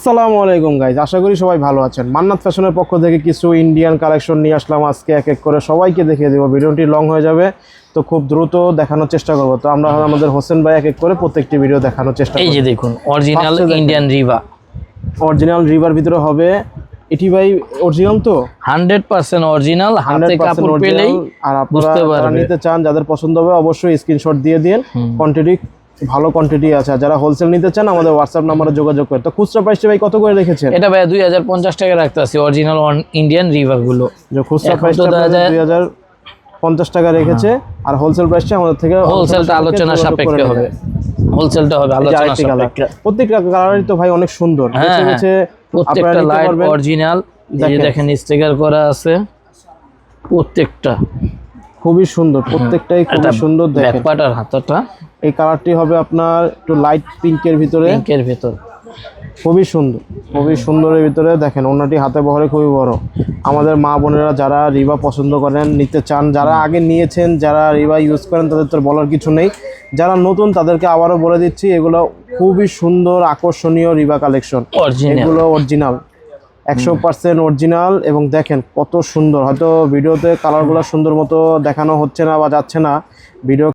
আসসালামু আলাইকুম গাইজ, আশা করি সবাই ভালো আছেন। মান্নাত ফ্যাশনের পক্ষ থেকে কিছু ইন্ডিয়ান কালেকশন নিয়ে আসলাম আজকে, এক এক করে সবাইকে দেখিয়ে দেবো। ভিডিওটি লং হয়ে যাবে, তো খুব দ্রুত দেখানোর চেষ্টা করবো। তো আমরা আমাদের হোসেন ভাই এক এক করে প্রত্যেকটি ভিডিও দেখানোর চেষ্টা করব। এই যে দেখুন original Indian Riva, original river ভিতরে হবে। এটি ভাই অরিজিনাল তো 100% অরিজিনাল, হাতে কাপড় পেলেই আর আপনারা নিতে চান, যাদের পছন্দ হবে অবশ্যই স্ক্রিনশট দিয়ে দিন। কোয়ান্টিটি ভালো কোয়ান্টিটি আছে, যারা হোলসেল নিতে চান আমাদের হোয়াটসঅ্যাপ নম্বরে যোগাযোগ করে। তো খুচরা প্রাইসটা ভাই কত করে রেখেছেন? এটা ভাই 2050 টাকা রাখতে আছে অরিজিনাল ইন্ডিয়ান রিভা গুলো। যে খুচরা প্রাইসটা 2050 টাকা রেখেছে, আর হোলসেল প্রাইসটা আমাদের থেকে হোলসেলটা আলোচনা সাপেক্ষে হবে। হোলসেলটা হবে আলোচনা সাপেক্ষে। প্রত্যেকটা কালারই তো ভাই অনেক সুন্দর, প্রত্যেকটা লাইট অরিজিনাল। এই দেখেন স্টিকার করা আছে, প্রত্যেকটা খুবই সুন্দর, প্রত্যেকটাই খুব সুন্দর। দেখেন ব্যাকপার্টার হাতাটা, এই কালারটি হবে আপনার একটু লাইট পিঙ্কের ভিতরে, খুবই সুন্দর, খুবই সুন্দরের ভিতরে। দেখেন ওনাটি হাতে বহরে খুবই বড়। আমাদের মা বোনেরা যারা রিবা পছন্দ করেন, নিতে চান, যারা আগে নিয়েছেন, যারা রিবা ইউজ করেন, তাদের তো বলার কিছু নেই। যারা নতুন তাদেরকে আবারও বলে দিচ্ছি, এগুলো খুবই সুন্দর আকর্ষণীয় রিবা কালেকশন। এগুলো অরিজিনাল, 100% অরিজিনাল। এবং দেখেন কত সুন্দর, হয়তো ভিডিওতে কালারগুলো সুন্দর মতো দেখানো হচ্ছে না বা যাচ্ছে না, ভিডিও